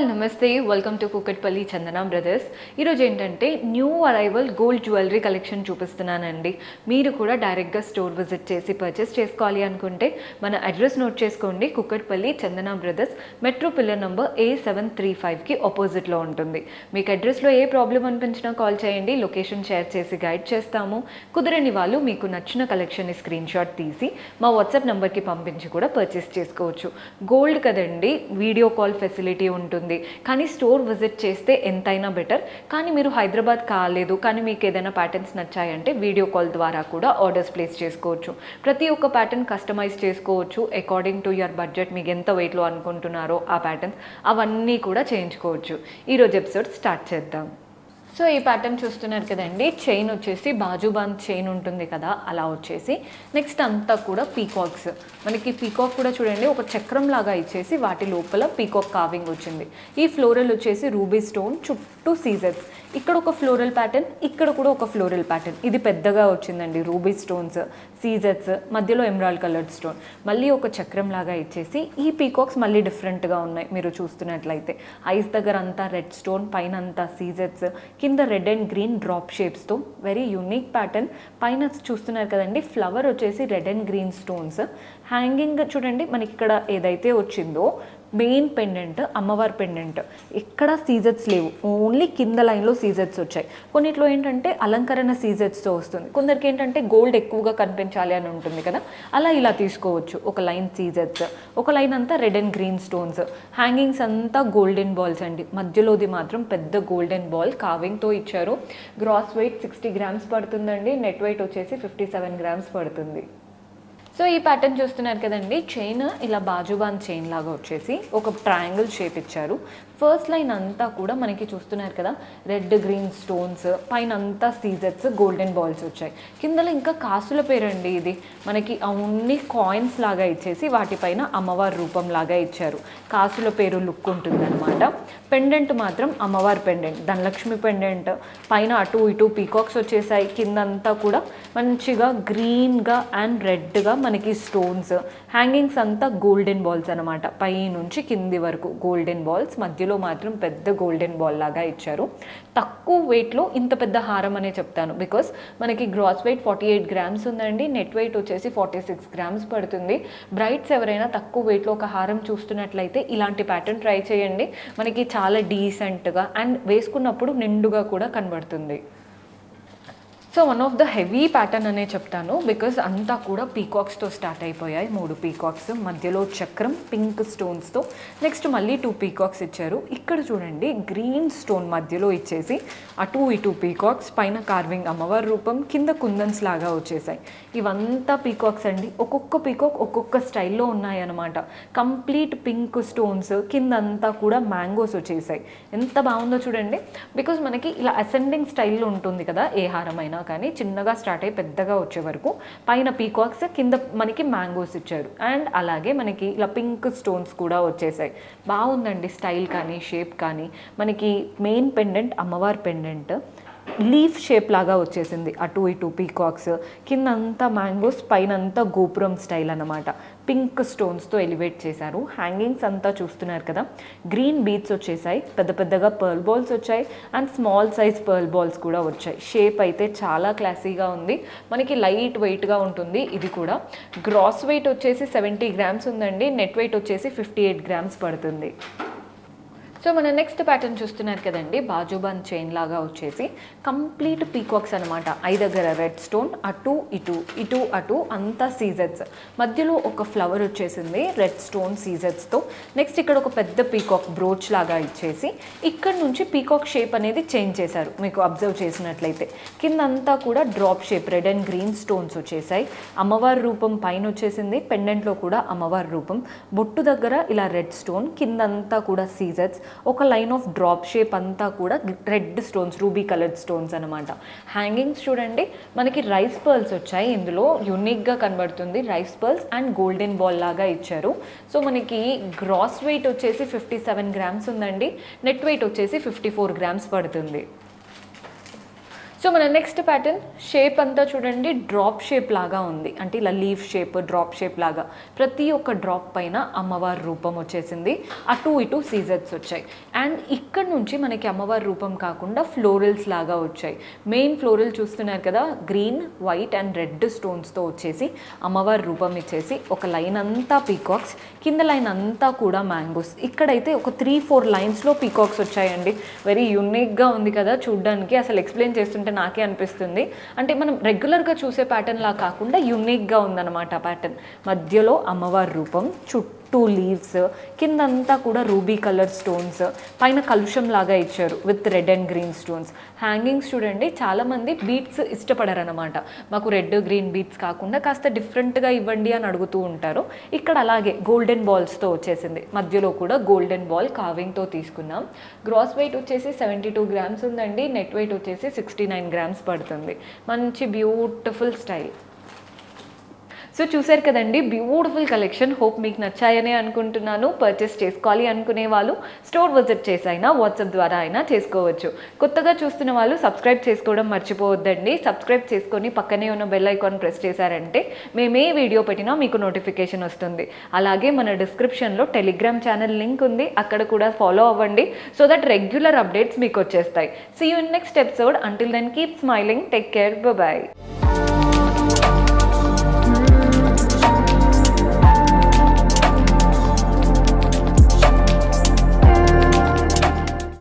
నమస్తే welcome to Kukatpally Chandana brothers. ఈరోజు ఏంటంటే new arrival gold jewellery collection చూపిస్తున్నానండి. మీరు కూడా డైరెక్ట్గా స్టోర్ విజిట్ చేసి పర్చేస్ చేసుకోవాలి అనుకుంటే మన అడ్రస్ నోట్ చేసుకోండి. కుకట్పల్లి చందన బ్రదర్స్, మెట్రో పిల్లర్ నంబర్ A735కి ఆపోజిట్లో ఉంటుంది. మీకు అడ్రస్లో ఏ ప్రాబ్లం అనిపించినా కాల్ చేయండి, లొకేషన్ షేర్ చేసి గైడ్ చేస్తాము. కుదరని వాళ్ళు మీకు నచ్చిన కలెక్షన్ని స్క్రీన్ షాట్ తీసి మా వాట్సాప్ నెంబర్కి పంపించి కూడా పర్చేస్ చేసుకోవచ్చు. గోల్డ్ కదండి, వీడియో కాల్ ఫెసిలిటీ ఉంటుంది, కానీ స్టోర్ విజిట్ చేస్తే ఎంతైనా బెటర్. కానీ మీరు హైదరాబాద్ కాలేదు, కానీ మీకు ఏదైనా ప్యాటర్న్స్ నచ్చాయంటే వీడియో కాల్ ద్వారా కూడా ఆర్డర్స్ ప్లేస్ చేసుకోవచ్చు. ప్రతి ఒక్క ప్యాటర్న్ కస్టమైజ్ చేసుకోవచ్చు అకార్డింగ్ టు యువర్ బడ్జెట్. మీకు ఎంత వెయిట్లో అనుకుంటున్నారో ఆ ప్యాటర్న్స్ అవన్నీ కూడా చేయించుకోవచ్చు. ఈరోజు ఎపిసోడ్ స్టార్ట్ చేద్దాం. సో ఈ ప్యాటర్న్ చూస్తున్నారు కదండి, చైన్ వచ్చేసి బాజుబాంద్ చైన్ ఉంటుంది కదా, అలా వచ్చేసి నెక్స్ట్ అంతా కూడా పీకాక్స్. మనకి పీకాక్ కూడా చూడండి ఒక చక్రం లాగా ఇచ్చేసి వాటి లోపల పీకాక్ కార్వింగ్ వచ్చింది. ఈ ఫ్లోరల్ వచ్చేసి రూబీ స్టోన్ చుట్టూ సీజర్స్. ఇక్కడ ఒక ఫ్లోరల్ ప్యాటర్న్, ఇక్కడ కూడా ఒక ఫ్లోరల్ ప్యాటర్న్. ఇది పెద్దగా వచ్చిందండి, రూబీ స్టోన్స్, సీజర్స్, మధ్యలో ఎమరాల్డ్ కలర్డ్ స్టోన్, మళ్ళీ ఒక చక్రం లాగా ఇచ్చేసి ఈ పీకాక్స్ మళ్ళీ డిఫరెంట్గా ఉన్నాయి. మీరు చూస్తున్నట్లయితే ఐస్ దగ్గర అంతా రెడ్ స్టోన్, పైన అంతా సీజర్స్, కింద రెడ్ అండ్ గ్రీన్ డ్రాప్ షేప్స్తో వెరీ యూనిక్ ప్యాటర్న్. పైన చూస్తున్నారు కదండి ఫ్లవర్ వచ్చేసి red and green stones. Hanging చూడండి, మనకి ఇక్కడ ఏదైతే వచ్చిందో మెయిన్ పెండెంట్ అమ్మవారి పెండెంట్, ఇక్కడ సీజర్స్ లేవు, ఓన్లీ కింద లైన్లో సీజర్స్ వచ్చాయి. కొన్నిట్లో ఏంటంటే అలంకరణ సీజర్స్తో వస్తుంది, కొందరికి ఏంటంటే గోల్డ్ ఎక్కువగా కనిపించాలి అని ఉంటుంది కదా, అలా ఇలా తీసుకోవచ్చు. ఒక లైన్ సీజర్స్, ఒక లైన్ అంతా red and green stones, hangings అంతా గోల్డెన్ బాల్స్ అండి. మధ్యలోది మాత్రం పెద్ద గోల్డెన్ బాల్ కార్వింగ్తో ఇచ్చారు. గ్రాస్ వెయిట్ 60 గ్రామ్స్ పడుతుందండి, నెట్ వెయిట్ వచ్చేసి 57 గ్రామ్స్ పడుతుంది. సో ఈ ప్యాటర్న్ చూస్తున్నారు కదండి, చైన్ ఇలా బాజుబాన్ చైన్ లాగా వచ్చేసి ఒక ట్రయాంగిల్ షేప్ ఇచ్చారు. ఫస్ట్ లైన్ అంతా కూడా మనకి చూస్తున్నారు కదా రెడ్ గ్రీన్ స్టోన్స్, పైన అంతా సీజర్స్, గోల్డెన్ బాల్స్ వచ్చాయి. కిందలో ఇంకా కాసుల పేరండి, ఇది మనకి ఓన్లీ కాయిన్స్ లాగా ఇచ్చేసి వాటిపైన అమ్మవారి రూపం లాగా ఇచ్చారు. కాసుల పేరు లుక్ ఉంటుందన్నమాట. పెండెంట్ మాత్రం అమ్మవారి పెండెంట్, ధనలక్ష్మి పెండెంట్. పైన అటు ఇటు పీకాక్స్ వచ్చేసాయి, కిందంతా కూడా మంచిగా గ్రీన్గా అండ్ రెడ్గా మనకి స్టోన్స్. హ్యాంగింగ్స్ అంతా గోల్డెన్ బాల్స్ అనమాట, పై నుంచి కింది వరకు గోల్డెన్ బాల్స్, మధ్యలో మాత్రం పెద్ద గోల్డెన్ బాల్ లాగా ఇచ్చారు. తక్కువ వెయిట్లో ఇంత పెద్ద హారం అనే చెప్తాను, బికాస్ మనకి గ్రాస్ వెయిట్ 48 గ్రామ్స్ ఉందండి, నెట్ వెయిట్ వచ్చేసి 46 గ్రామ్స్ పడుతుంది. బ్రైడ్స్ ఎవరైనా తక్కువ వెయిట్లో ఒక హారం చూస్తున్నట్లయితే ఇలాంటి ప్యాటర్న్ ట్రై చేయండి. మనకి చాలా డీసెంట్గా అండ్ వేసుకున్నప్పుడు నిండుగా కూడా కనబడుతుంది. So one of the heavy pattern అనే చెప్తాను, బికాస్ అంతా కూడా పీకాక్స్తో స్టార్ట్ అయిపోయాయి. 3 పీకాక్స్, మధ్యలో చక్రం పింక్ స్టోన్స్తో, నెక్స్ట్ మళ్ళీ 2 పీకాక్స్ ఇచ్చారు. ఇక్కడ చూడండి గ్రీన్ స్టోన్ మధ్యలో ఇచ్చేసి అటు ఇటు పీకాక్స్, పైన కార్వింగ్ అమ్మవారి రూపం, కింద కుందన్స్ లాగా వచ్చేసాయి. ఇవంతా పీకాక్స్ అండి, ఒక్కొక్క పీకాక్ ఒక్కొక్క స్టైల్లో ఉన్నాయన్నమాట. కంప్లీట్ పింక్ స్టోన్స్, కింద అంతా కూడా మ్యాంగోస్ వచ్చేసాయి. ఎంత బాగుందో చూడండి, బికాస్ మనకి ఇలా అసెండింగ్ స్టైల్లో ఉంటుంది కదా ఏ హారమైనా, కానీ చిన్నగా స్టార్ట్ అయ్యి పెద్దగా వచ్చే వరకు పైన పీకాక్స్, కింద మనకి మ్యాంగోస్ ఇచ్చారు. అండ్ అలాగే మనకి ఇలా పింక్ స్టోన్స్ కూడా వచ్చేసాయి. బాగుందండి స్టైల్ కానీ షేప్ కానీ. మనకి మెయిన్ పెండెంట్ అమ్మవారి పెండెంట్ లీఫ్ షేప్ లాగా వచ్చేసింది, అటు ఇటు పీకాక్స్, కింద అంతా మ్యాంగోస్, పైన అంతా గోపురం స్టైల్ అనమాట. పింక్ స్టోన్స్తో ఎలివేట్ చేశారు. హ్యాంగింగ్స్ అంతా చూస్తున్నారు కదా, గ్రీన్ బీడ్స్ వచ్చేసాయి, పెద్ద పెద్దగా పర్ల్ బాల్స్ వచ్చాయి and small size pearl balls కూడా వచ్చాయి. షేప్ అయితే చాలా క్లాసీగా ఉంది, మనకి లైట్ వెయిట్గా ఉంటుంది. ఇది కూడా గ్రాస్ వెయిట్ వచ్చేసి 70 గ్రామ్స్ ఉందండి, నెట్ వెయిట్ వచ్చేసి 58 గ్రామ్స్ పడుతుంది. సో మన నెక్స్ట్ ప్యాటర్న్ చూస్తున్నారు కదండి, బాజుబాన్ చైన్ లాగా వచ్చేసి కంప్లీట్ పీకాక్స్ అనమాట. ఐ దగ్గర రెడ్ స్టోన్, అటు ఇటు ఇటు అటు అంతా సీజర్స్, మధ్యలో ఒక ఫ్లవర్ వచ్చేసింది రెడ్ స్టోన్ సీజర్స్తో. నెక్స్ట్ ఇక్కడ ఒక పెద్ద పీకాక్ బ్రోచ్ లాగా ఇచ్చేసి ఇక్కడ నుంచి పీకాక్ షేప్ అనేది చేంజ్ చేశారు. మీకు అబ్జర్వ్ చేసినట్లయితే కింద అంతా కూడా drop shape red and green stones వచ్చేసాయి. అమ్మవారి రూపం పైన వచ్చేసింది, పెండెంట్లో కూడా అమ్మవారి రూపం, బొట్టు దగ్గర ఇలా రెడ్ స్టోన్, కిందంతా కూడా సీజర్స్, ఒక లైన్ ఆఫ్ డ్రాప్ షేప్ అంతా కూడా red stones, ruby coloured stones అనమాట. హ్యాంగింగ్స్ చూడండి, మనకి రైస్ పర్ల్స్ వచ్చాయి, ఇందులో యూనిక్గా కనబడుతుంది. Rice pearls and golden ball లాగా ఇచ్చారు. సో మనకి గ్రాస్ వెయిట్ వచ్చేసి 57 గ్రామ్స్ ఉందండి, నెట్ వెయిట్ వచ్చేసి 54 గ్రామ్స్ పడుతుంది. సో మన నెక్స్ట్ ప్యాటర్న్ షేప్ అంతా చూడండి డ్రాప్ షేప్ లాగా ఉంది, అంటే ఇలా లీఫ్ షేప్ డ్రాప్ షేప్ లాగా ప్రతి ఒక్క డ్రాప్ పైన అమ్మవారి రూపం వచ్చేసింది, అటు ఇటు సీజర్స్ వచ్చాయి. అండ్ ఇక్కడ నుంచి మనకి అమ్మవారి రూపం కాకుండా ఫ్లోరల్స్ లాగా వచ్చాయి. మెయిన్ ఫ్లోరల్ చూస్తున్నారు కదా, గ్రీన్ వైట్ అండ్ రెడ్ స్టోన్స్తో వచ్చేసి అమ్మవారి రూపం ఇచ్చేసి ఒక లైన్ అంతా పీకాక్స్, కింద లైన్ అంతా కూడా మ్యాంగోస్. ఇక్కడైతే ఒక 3-4 లైన్స్లో పీకాక్స్ వచ్చాయండి. వెరీ యూనిక్గా ఉంది కదా చూడ్డానికి, అసలు ఎక్స్ప్లెయిన్ చేస్తుంటే నాకే అనిపిస్తుంది అంటే మనం రెగ్యులర్గా చూసే ప్యాటర్న్ లా కాకుండా యూనిక్గా ఉందన్నమాట ప్యాటర్న్. మధ్యలో అమ్మవారి రూపం, చుట్టూ లీవ్స్, కిందంతా కూడా రూబీ కలర్ స్టోన్స్, పైన కలుషం లాగా ఇచ్చారు with red and green stones. Hangings చూడండి, చాలామంది బీట్స్ ఇష్టపడారనమాట, మాకు రెడ్ గ్రీన్ బీట్స్ కాకుండా కాస్త డిఫరెంట్గా ఇవ్వండి అని అడుగుతూ ఉంటారు. ఇక్కడ అలాగే గోల్డెన్ బాల్స్తో వచ్చేసింది, మధ్యలో కూడా గోల్డెన్ బాల్ కార్వింగ్తో తీసుకున్నాం. గ్రాస్ వెయిట్ వచ్చేసి 72 గ్రామ్స్ ఉందండి, నెట్ వెయిట్ వచ్చేసి 69 గ్రామ్స్ పడుతుంది. మంచి బ్యూటిఫుల్ స్టైల్. సో చూసారు కదండి, బ్యూటిఫుల్ కలెక్షన్. హోప్ మీకు నచ్చాయనే అనుకుంటున్నాను. పర్చేస్ చేసుకోవాలి అనుకునే వాళ్ళు స్టోర్ విజిట్ చేసి అయినా వాట్సాప్ ద్వారా అయినా చేసుకోవచ్చు. కొత్తగా చూస్తున్న వాళ్ళు సబ్స్క్రైబ్ చేసుకోవడం మర్చిపోవద్దండి. సబ్స్క్రైబ్ చేసుకొని పక్కనే ఉన్న బెల్ ఐకాన్ ప్రెస్ చేశారంటే మేము ఏ వీడియో పెట్టినా మీకు నోటిఫికేషన్ వస్తుంది. అలాగే మన డిస్క్రిప్షన్లో టెలిగ్రామ్ ఛానల్ లింక్ ఉంది, అక్కడ కూడా ఫాలో అవ్వండి సో దట్ రెగ్యులర్ అప్డేట్స్ మీకు వచ్చేస్తాయి. See you in next episode. Until then keep smiling, take care, bye.